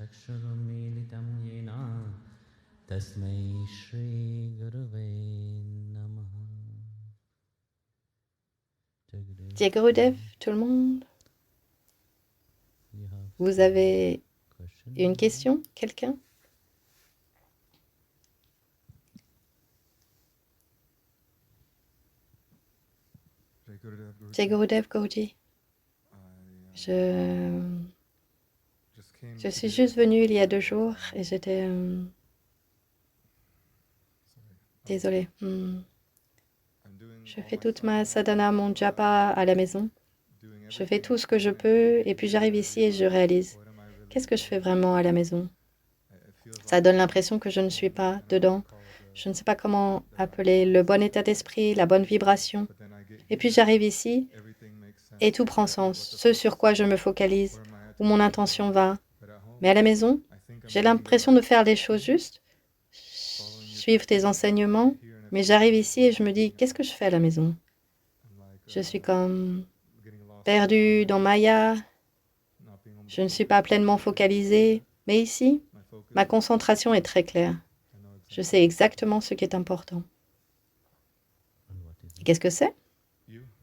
चक्षुरुन्मीलितं येन तस्मै श्रीगुरवे नमः. Jai Gurudev, tout le monde. Vous avez une question, quelqu'un? Jai Gurudev Guruji. Je suis juste venue il y a 2 jours et j'étais... Désolée. Je fais toute ma sadhana, mon japa à la maison. Je fais tout ce que je peux et puis j'arrive ici et je réalise. Qu'est-ce que je fais vraiment à la maison? Ça donne l'impression que je ne suis pas dedans. Je ne sais pas comment appeler le bon état d'esprit, la bonne vibration. Et puis j'arrive ici et tout prend sens. Ce sur quoi je me focalise, où mon intention va. Mais à la maison, j'ai l'impression de faire les choses justes, suivre tes enseignements, mais j'arrive ici et je me dis, qu'est-ce que je fais à la maison? Je suis comme perdue dans Maya, je ne suis pas pleinement focalisée, mais ici, ma concentration est très claire. Je sais exactement ce qui est important. Et qu'est-ce que c'est?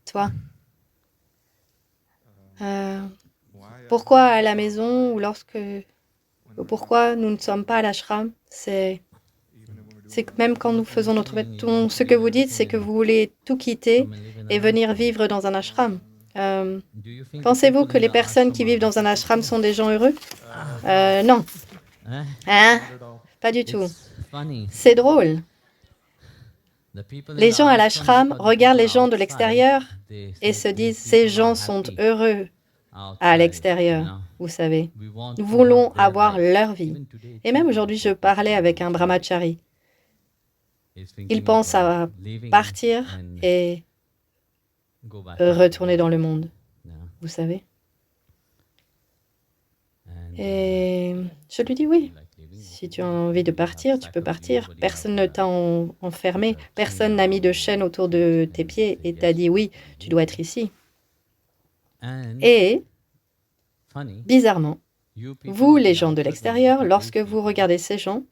Toi. Pourquoi à la maison ou pourquoi nous ne sommes pas à l'ashram? C'est que même quand nous faisons notre béton, ce que vous dites, c'est que vous voulez tout quitter et venir vivre dans un ashram. Pensez-vous que les personnes qui vivent dans un ashram sont des gens heureux? Non. Hein? Pas du tout. C'est drôle. Les gens à l'ashram regardent les gens de l'extérieur et se disent, ces gens sont heureux à l'extérieur, vous savez. Nous voulons avoir leur vie. Et même aujourd'hui, je parlais avec un brahmachari. Il pense à partir et retourner dans le monde, vous savez. Et je lui dis oui. Si tu as envie de partir, tu peux partir. Personne ne t'a enfermé. Personne n'a mis de chaîne autour de tes pieds et t'a dit oui, tu dois être ici. Et, bizarrement, vous, les gens de l'extérieur, lorsque vous regardez ces gens,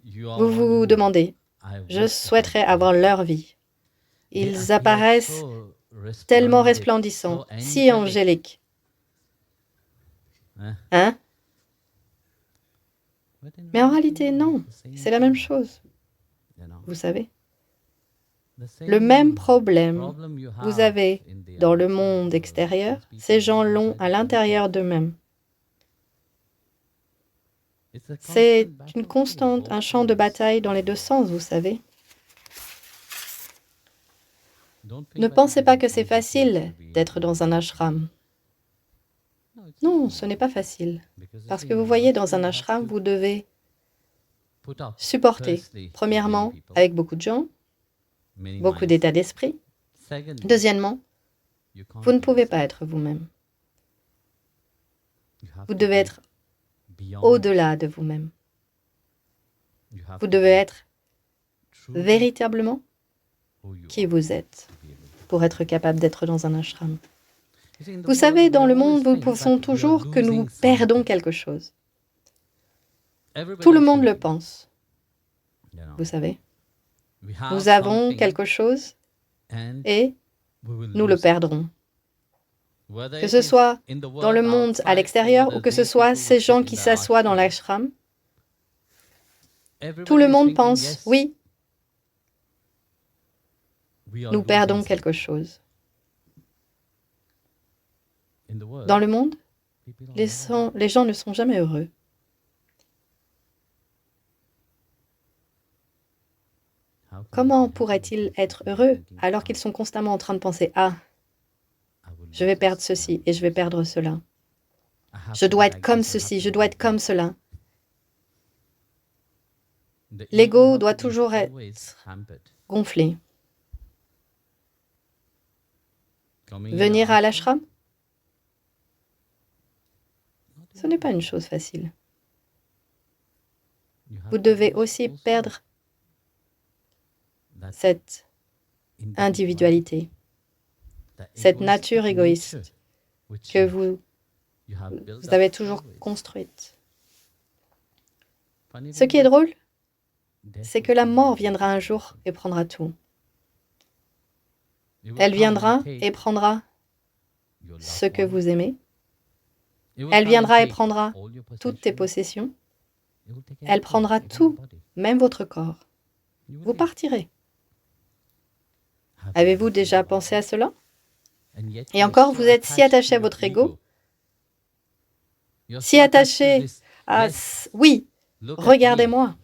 vous vous demandez, je souhaiterais avoir leur vie. Ils apparaissent tellement resplendissants, si angéliques. Hein? Mais en réalité, non, c'est la même chose. Vous savez, le même problème vous avez dans le monde extérieur, ces gens l'ont à l'intérieur d'eux-mêmes. C'est une constante, un champ de bataille dans les 2 sens, vous savez. Ne pensez pas que c'est facile d'être dans un ashram. Non, ce n'est pas facile. Parce que vous voyez, dans un ashram, vous devez supporter, premièrement, avec beaucoup de gens, beaucoup d'états d'esprit. Deuxièmement, vous ne pouvez pas être vous-même. Vous devez être au-delà de vous-même. Vous devez être véritablement qui vous êtes pour être capable d'être dans un ashram. Vous savez, dans le monde, nous pensons toujours que nous perdons quelque chose. Tout le monde le pense. Vous savez, nous avons quelque chose et nous le perdrons. Que ce soit dans le monde à l'extérieur ou que ce soit ces gens qui s'assoient dans l'ashram, tout le monde pense, oui, nous perdons quelque chose. Dans le monde, les gens ne sont jamais heureux. Comment pourraient-ils être heureux alors qu'ils sont constamment en train de penser « Ah, je vais perdre ceci et je vais perdre cela. Je dois être comme ceci, je dois être comme cela. » L'ego doit toujours être gonflé. Venir à l'ashram, ce n'est pas une chose facile. Vous devez aussi perdre cette individualité, cette nature égoïste que vous avez toujours construite. Ce qui est drôle, c'est que la mort viendra un jour et prendra tout. Elle viendra et prendra ce que vous aimez. Elle viendra et prendra toutes tes possessions. Elle prendra tout, même votre corps. Vous partirez. Avez-vous déjà pensé à cela? Et encore, vous êtes si attaché à votre ego, si attaché à... Oui, regardez-moi.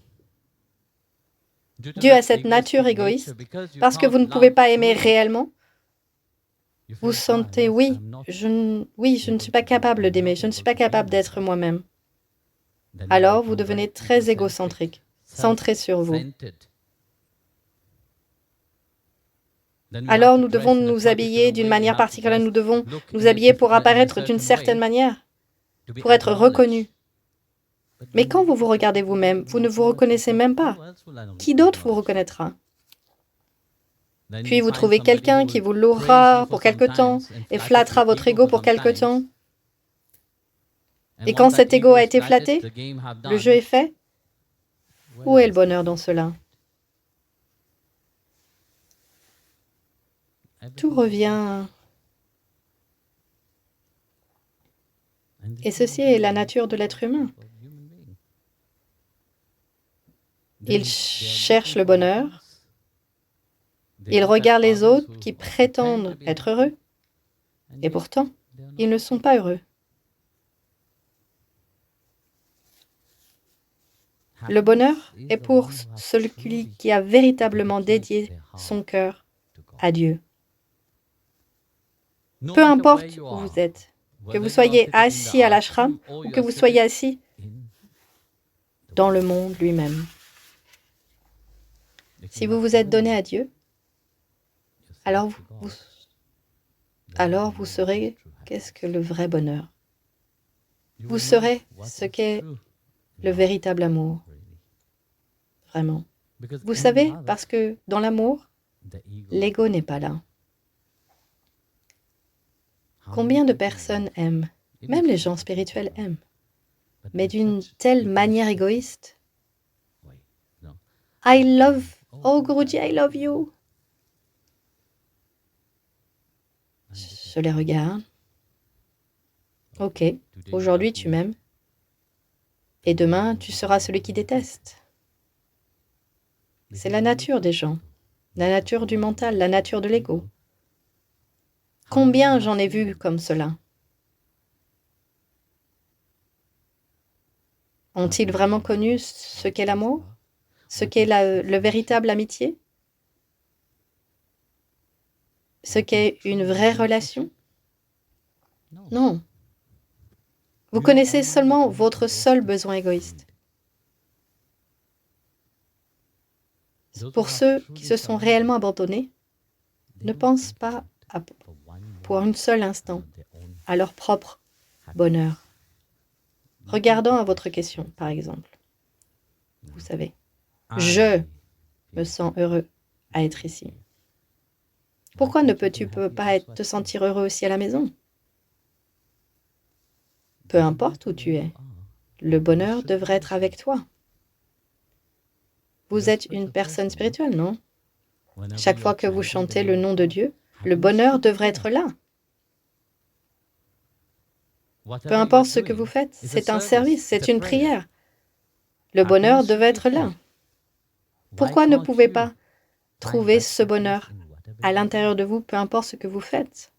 Dû à cette nature égoïste, parce que vous ne pouvez pas aimer réellement, vous sentez, oui, je ne suis pas capable d'aimer, je ne suis pas capable d'être moi-même. Alors, vous devenez très égocentrique, centré sur vous. Alors, nous devons nous habiller d'une manière particulière, nous devons nous habiller pour apparaître d'une certaine manière, pour être reconnus. Mais quand vous vous regardez vous-même, vous ne vous reconnaissez même pas. Qui d'autre vous reconnaîtra? Puis vous trouvez quelqu'un qui vous louera pour quelque temps et flattera votre ego pour quelque temps. Et quand cet ego a été flatté, le jeu est fait. Où est le bonheur dans cela? Tout revient. Et ceci est la nature de l'être humain. Il cherche le bonheur. Il regarde les autres qui prétendent être heureux. Et pourtant, ils ne sont pas heureux. Le bonheur est pour celui qui a véritablement dédié son cœur à Dieu. Peu importe où vous êtes, que vous soyez assis à l'ashram ou que vous soyez assis dans le monde lui-même. Si vous vous êtes donné à Dieu, alors vous saurez qu'est-ce que le vrai bonheur. Vous saurez ce qu'est le véritable amour. Vraiment. Vous savez, parce que dans l'amour, l'ego n'est pas là. Combien de personnes aiment? Même les gens spirituels aiment. Mais d'une telle manière égoïste. I love, oh Guruji, I love you. Je les regarde. Ok, aujourd'hui tu m'aimes. Et demain tu seras celui qui déteste. C'est la nature des gens, la nature du mental, la nature de l'ego. Combien j'en ai vu comme cela? Ont-ils vraiment connu ce qu'est l'amour? Ce qu'est le véritable amitié? Ce qu'est une vraie relation? Non. Vous connaissez seulement votre seul besoin égoïste. Pour ceux qui se sont réellement abandonnés, ne pensent pas pour un seul instant à leur propre bonheur. Regardons à votre question, par exemple. Vous savez, je me sens heureux à être ici. Pourquoi ne peux-tu pas te sentir heureux aussi à la maison? Peu importe où tu es, le bonheur devrait être avec toi. Vous êtes une personne spirituelle, non? Chaque fois que vous chantez le nom de Dieu, le bonheur devrait être là. Peu importe ce que vous faites, c'est un service, c'est une prière. Le bonheur devait être là. Pourquoi ne pouvez pas trouver ce bonheur à l'intérieur de vous, peu importe ce que vous faites?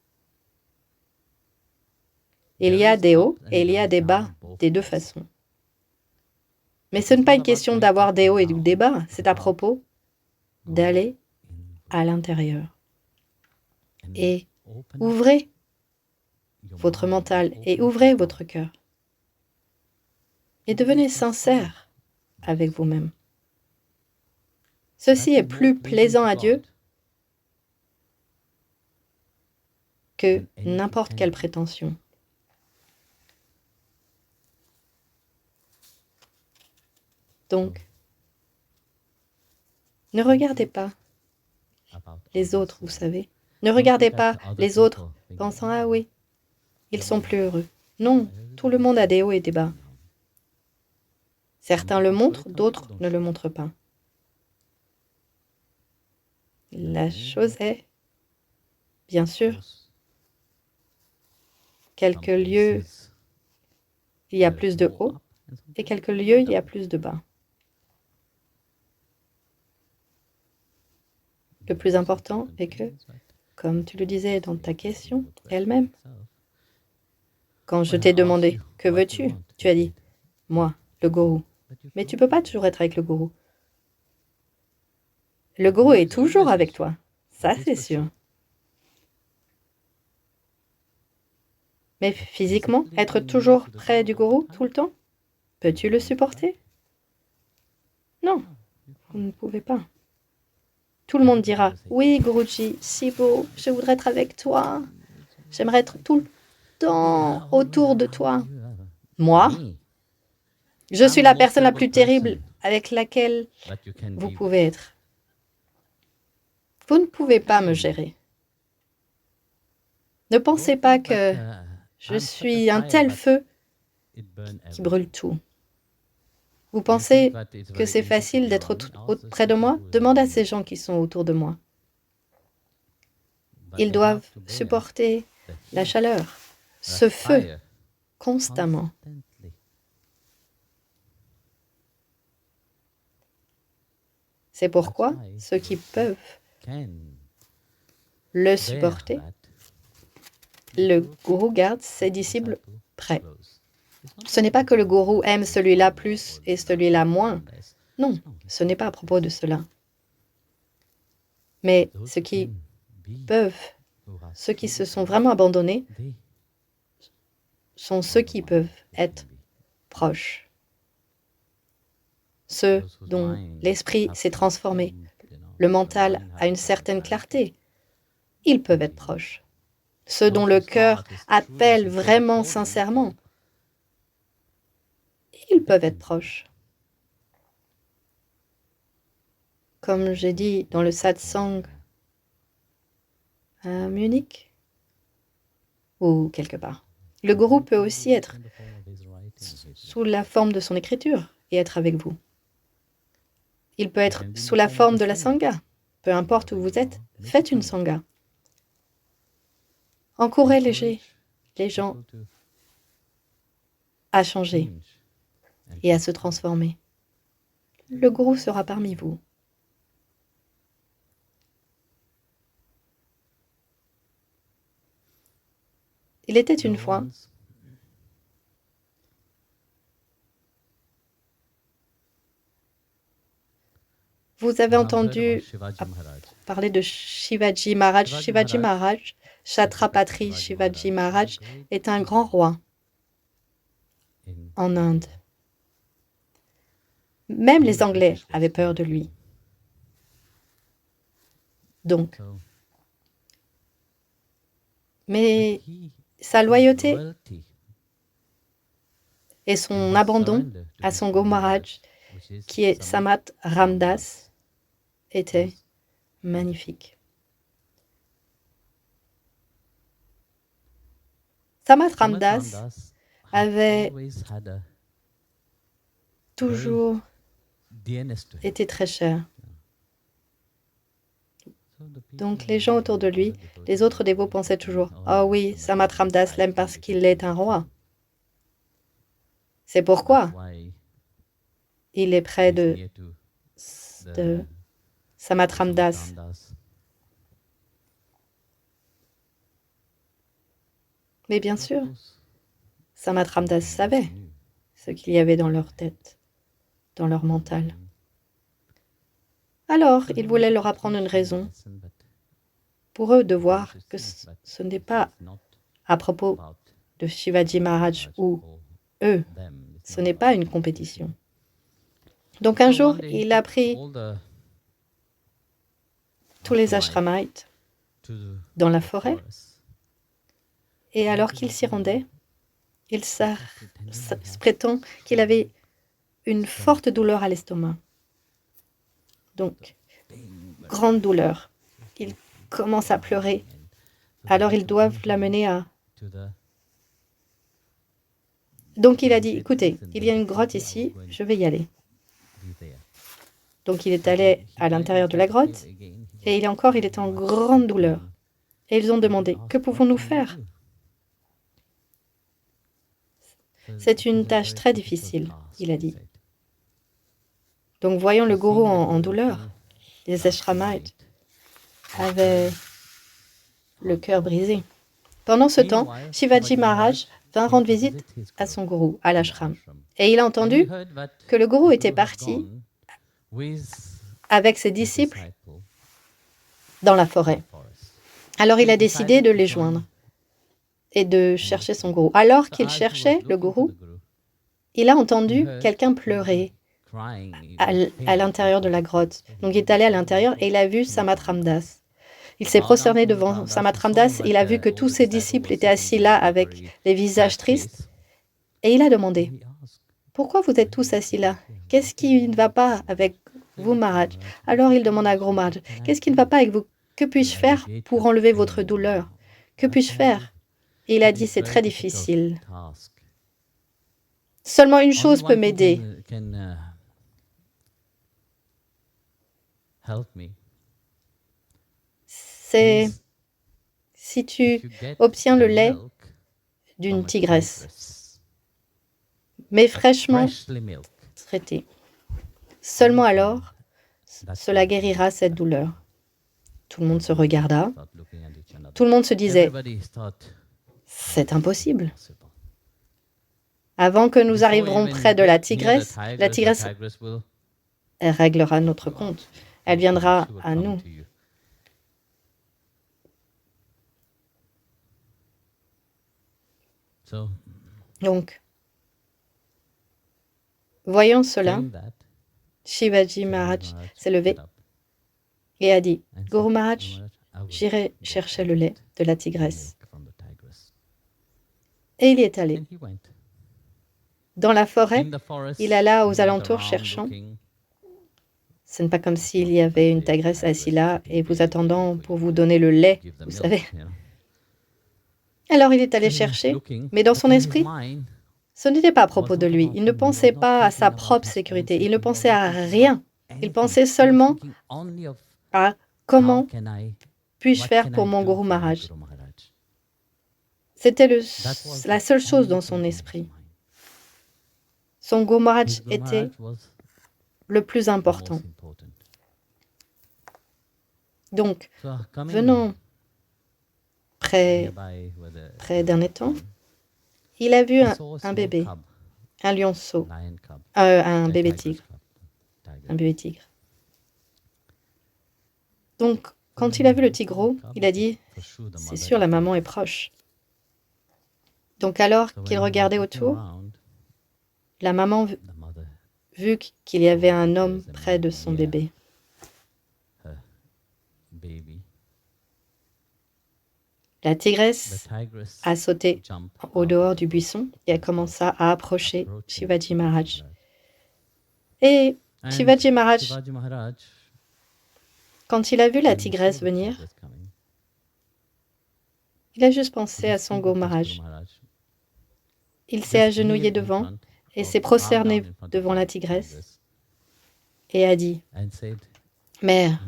Il y a des hauts et il y a des bas, des deux façons. Mais ce n'est pas une question d'avoir des hauts et des bas, c'est à propos d'aller à l'intérieur. Et ouvrez votre mental et ouvrez votre cœur. Et devenez sincère avec vous-même. Ceci est plus plaisant à Dieu que n'importe quelle prétention. Donc, ne regardez pas les autres, vous savez. Ne regardez pas les autres pensant « Ah oui, ils sont plus heureux ». Non, tout le monde a des hauts et des bas. Certains le montrent, d'autres ne le montrent pas. La chose est, bien sûr, quelques lieux, il y a plus de haut, et quelques lieux, il y a plus de bas. Le plus important est que, comme tu le disais dans ta question elle-même, quand je t'ai demandé « Que veux-tu ?» tu as dit « Moi, le gourou. » Mais tu ne peux pas toujours être avec le gourou. Le gourou est toujours avec toi, ça c'est sûr. Mais physiquement, être toujours près du gourou tout le temps, peux-tu le supporter? Non, vous ne pouvez pas. Tout le monde dira « Oui, Guruji, si beau, je voudrais être avec toi. J'aimerais être tout le temps autour de toi. » Moi, je suis la personne la plus terrible avec laquelle vous pouvez être. Vous ne pouvez pas me gérer. Ne pensez pas que je suis un tel feu qui brûle tout. Vous pensez que c'est facile d'être près de moi? Demande à ces gens qui sont autour de moi. Ils doivent supporter la chaleur, ce feu, constamment. C'est pourquoi ceux qui peuvent le supporter, le gourou garde ses disciples prêts. Ce n'est pas que le gourou aime celui-là plus et celui-là moins. Non, ce n'est pas à propos de cela. Mais ceux qui peuvent, ceux qui se sont vraiment abandonnés, sont ceux qui peuvent être proches. Ceux dont l'esprit s'est transformé, le mental a une certaine clarté, ils peuvent être proches. Ceux dont le cœur appelle vraiment sincèrement, ils peuvent être proches. Comme j'ai dit dans le satsang à Munich, ou quelque part. Le gourou peut aussi être sous la forme de son écriture et être avec vous. Il peut être sous la forme de la sangha. Peu importe où vous êtes, faites une sangha. Encouragez les gens à changer et à se transformer. Le gourou sera parmi vous. Il était une fois vous avez entendu parler de Shivaji Maharaj. Shivaji Maharaj, Chhatrapati Shivaji Maharaj, est un grand roi en Inde. Même les Anglais avaient peur de lui. Donc, mais sa loyauté et son abandon à son Guru Maharaj, qui est Samat Ramdas, était magnifique. Samat Ramdas avait toujours été très cher. Donc les gens autour de lui, les autres dévots pensaient toujours « Oh oui, Samat Ramdas l'aime parce qu'il est un roi. » C'est pourquoi il est près de Samat Ramdas. Mais bien sûr, Samat Ramdas savait ce qu'il y avait dans leur tête, dans leur mental. Alors, il voulait leur apprendre une raison pour eux de voir que ce n'est pas à propos de Shivaji Maharaj ou eux, ce n'est pas une compétition. Donc un jour, il a pris tous les ashramites dans la forêt et alors qu'il s'y rendait, il se prétend qu'il avait une forte douleur à l'estomac. Donc, grande douleur. Il commence à pleurer. Alors ils doivent l'amener à Donc il a dit, écoutez, il y a une grotte ici, je vais y aller. Donc il est allé à l'intérieur de la grotte, et il était en grande douleur. Et ils ont demandé, que pouvons-nous faire? C'est une tâche très difficile, il a dit. Donc voyant le gourou en douleur, les ashramites avaient le cœur brisé. Pendant ce temps, Shivaji Maharaj vint rendre visite à son gourou, à l'ashram. Et il a entendu que le gourou était parti avec ses disciples dans la forêt. Alors il a décidé de les joindre et de chercher son gourou. Alors qu'il cherchait le gourou, il a entendu quelqu'un pleurer à l'intérieur de la grotte. Donc il est allé à l'intérieur et il a vu Samat Ramdas. Il s'est prosterné devant Samat Ramdas, il a vu que tous ses disciples étaient assis là avec les visages tristes et il a demandé, « Pourquoi vous êtes tous assis là? Qu'est-ce qui ne va pas avec vous, Maharaj ?» Alors il demande à Guru Maharaj, « Qu'est-ce qui ne va pas avec vous? Que puis-je faire pour enlever votre douleur? Que puis-je faire ?» Et il a dit, « C'est très difficile. Seulement une chose peut m'aider. C'est si tu obtiens le lait d'une tigresse, mais fraîchement traité. Seulement alors, cela guérira cette douleur. » Tout le monde se regarda. Tout le monde se disait, « C'est impossible. Avant que nous arriverons près de la tigresse, elle réglera notre compte. Elle viendra à nous. » Donc, voyant cela, Shivaji Maharaj s'est levé et a dit, « Guru Maharaj, j'irai chercher le lait de la tigresse. » Et il y est allé. Dans la forêt, il alla aux alentours cherchant. Ce n'est pas comme s'il y avait une tigresse assise là et vous attendant pour vous donner le lait, vous savez. Alors il est allé chercher, mais dans son esprit, ce n'était pas à propos de lui. Il ne pensait pas à sa propre sécurité. Il ne pensait à rien. Il pensait seulement à comment puis-je faire pour mon Guru Maharaj. C'était la seule chose dans son esprit. Son Guru Maharaj était le plus important. Donc, venant près d'un étang, il a vu un bébé, un lionceau, un bébé tigre. Donc, quand il a vu le tigreau, il a dit, « C'est sûr, la maman est proche. » Donc, alors qu'il regardait autour, la maman vu qu'il y avait un homme près de son bébé. La tigresse a sauté au dehors du buisson et a commencé à approcher Shivaji Maharaj. Et Shivaji Maharaj, quand il a vu la tigresse venir, il a juste pensé à son Guru Maharaj. Il s'est agenouillé devant et s'est prosterné devant la tigresse et a dit, « Mère,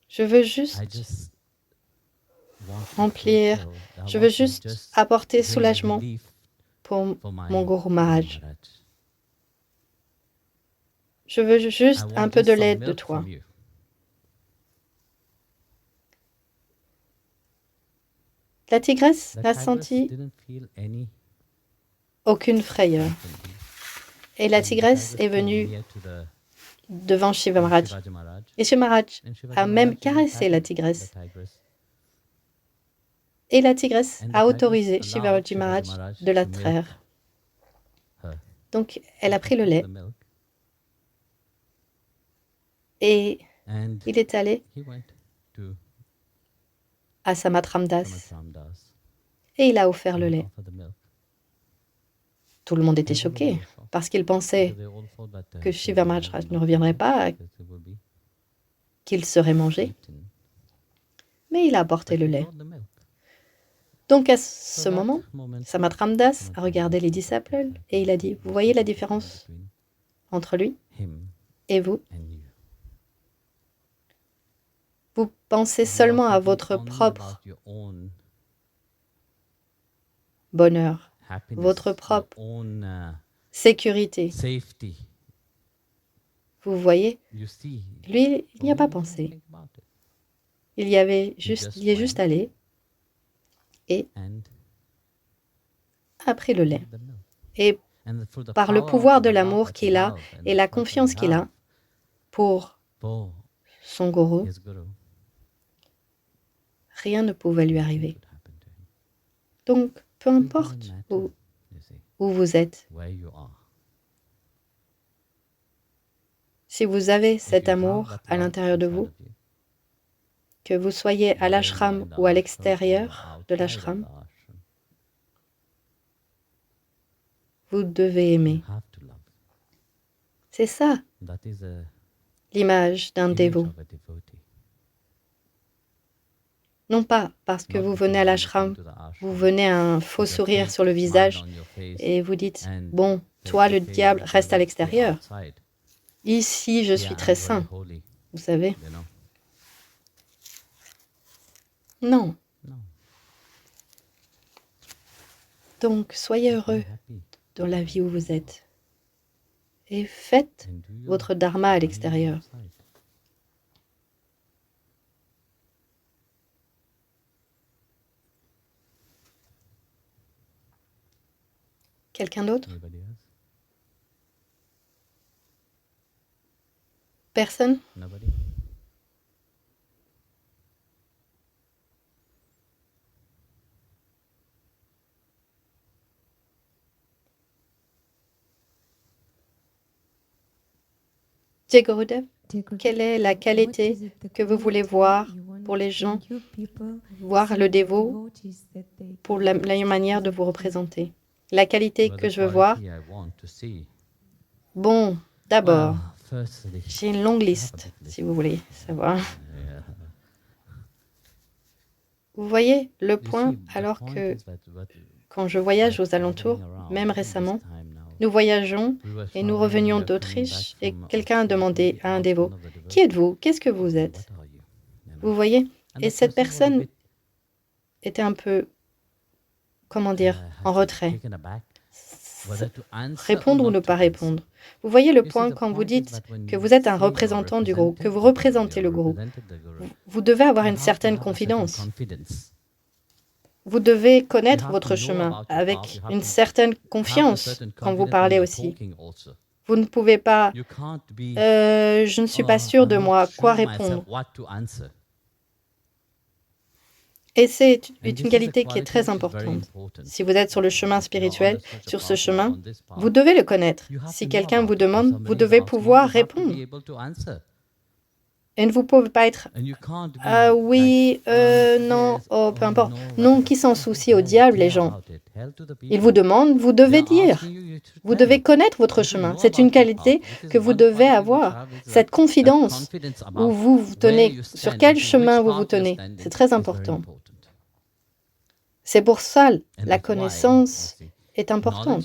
je veux juste apporter soulagement pour mon Guru Maharaj. Je veux juste un peu de lait de toi. » La tigresse n'a senti aucune frayeur. Et la tigresse est venue devant Shiva Maharaj. Et Shiva Maharaj a même caressé la tigresse. Et la tigresse a autorisé Shivaji Maharaj de la traire. Donc, elle a pris le lait. Et il est allé à Samat Ramdas. Et il a offert le lait. Tout le monde était choqué parce qu'il pensait que Shiva Maharaj ne reviendrait pas, qu'il serait mangé. Mais il a apporté le lait. Donc à ce moment, Samatramdas a regardé les disciples et il a dit, vous voyez la différence entre lui et vous? Vous pensez seulement à votre propre bonheur, votre propre sécurité. Vous voyez, lui, il n'y a pas pensé. Il y est juste allé et a pris le lait. Et par le pouvoir de l'amour qu'il a et la confiance qu'il a pour son gourou, rien ne pouvait lui arriver. Donc, peu importe où vous êtes, si vous avez cet amour à l'intérieur de vous, que vous soyez à l'ashram ou à l'extérieur de l'ashram, vous devez aimer. C'est ça, l'image d'un dévot. Non pas parce que vous venez à l'ashram, vous venez un faux sourire sur le visage et vous dites « Bon, toi le diable reste à l'extérieur. Ici, je suis très saint. » Vous savez? Non. Donc, soyez heureux dans la vie où vous êtes et faites votre dharma à l'extérieur. Quelqu'un d'autre? Personne? Jai Gurudev, quelle est la qualité que vous voulez voir pour les gens, voir le dévot pour la meilleure manière de vous représenter? La qualité que je veux voir? Bon, d'abord, j'ai une longue liste, si vous voulez savoir. Vous voyez le point, alors que quand je voyage aux alentours, même récemment, nous voyageons et nous revenions d'Autriche et quelqu'un a demandé à un dévot, « Qui êtes-vous? Qu'est-ce que vous êtes ?» Vous voyez? Et cette personne était un peu, comment dire, en retrait. Répondre ou ne pas répondre. Vous voyez le point quand vous dites que vous êtes un représentant du gourou, que vous représentez le gourou. Vous devez avoir une certaine confidence. Vous devez connaître votre chemin avec une certaine confiance quand vous parlez aussi. Vous ne pouvez pas « je ne suis pas sûr de moi, quoi répondre ?» Et c'est une qualité qui est très importante. Si vous êtes sur le chemin spirituel, sur ce chemin, vous devez le connaître. Si quelqu'un vous demande, vous devez pouvoir répondre. Et ne vous pouvez pas être « oui, non, oh, peu importe ». Non, qui s'en soucie au diable, les gens? Ils vous demandent, vous devez dire. Vous devez connaître votre chemin. C'est une qualité que vous devez avoir. Cette confidence où vous vous tenez, sur quel chemin vous vous tenez. C'est très important. C'est pour ça la connaissance est importante.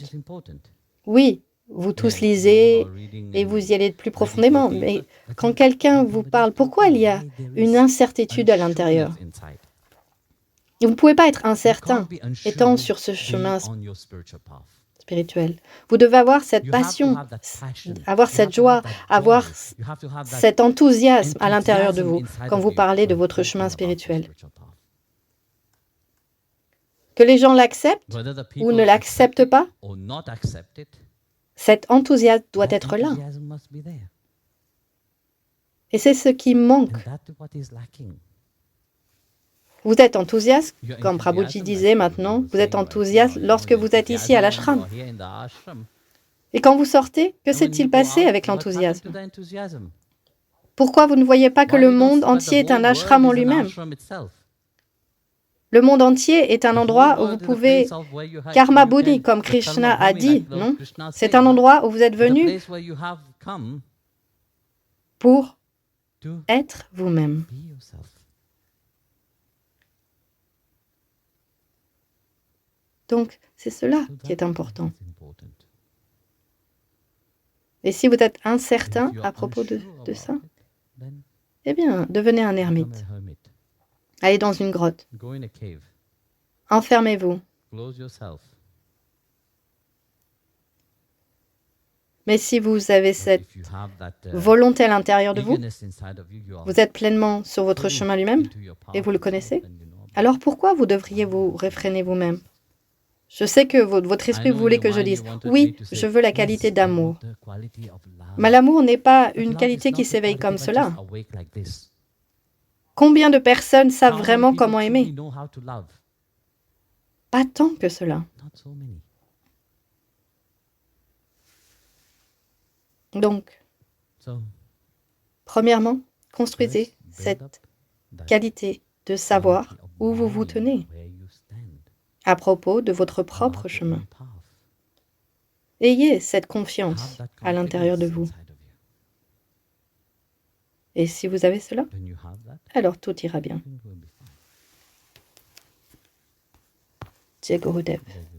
Oui, vous tous lisez et vous y allez plus profondément, mais quand quelqu'un vous parle, pourquoi il y a une incertitude à l'intérieur? Vous ne pouvez pas être incertain étant sur ce chemin spirituel. Vous devez avoir cette passion, avoir cette joie, avoir cet enthousiasme à l'intérieur de vous quand vous parlez de votre chemin spirituel. Que les gens l'acceptent ou ne l'acceptent pas, cet enthousiasme doit être là. Et c'est ce qui manque. Vous êtes enthousiaste, comme Prabhuji disait maintenant, vous êtes enthousiaste lorsque vous êtes ici à l'ashram. Et quand vous sortez, que s'est-il passé avec l'enthousiasme? Pourquoi vous ne voyez pas que le monde entier est un ashram en lui-même? Le monde entier est un endroit où vous pouvez karma buddhi, comme Krishna a dit, non? C'est un endroit où vous êtes venu pour être vous-même. Donc, c'est cela So qui est that important. is important. Et si vous êtes If incertain you à are propos de unsure ça, about it, then eh bien, devenez un become ermite. a hermit. Allez dans une grotte. Go in a cave. Enfermez-vous. Close yourself. Mais si vous avez But cette if you have that volonté à l'intérieur de vous, eagerness inside of you, you are vous êtes pleinement sur votre fully chemin lui-même into your et path vous le itself connaissez, and you know about alors it. pourquoi vous devriez vous réfréner vous-même? Je sais que votre I esprit know in voulait your que je mind dise, you wanted me oui, to je say, veux la qualité yes, I d'amour. want the quality of Mais love. l'amour n'est pas But une love qualité is qui not the s'éveille quality comme that just cela. awake like this. Combien de personnes savent How many vraiment people comment truly aimer? know how to love? Pas tant que cela. Not so many. Donc, So premièrement, construisez first, build cette up that qualité de savoir quality of où vous vous knowing tenez where you stand à propos de votre about propre your chemin. own path. Ayez cette Have confiance that à l'intérieur de confidence vous. inside of you. Et si vous avez cela, When you have that, alors tout ira bien. things will be fine. Jai Gurudev. Jai Guru.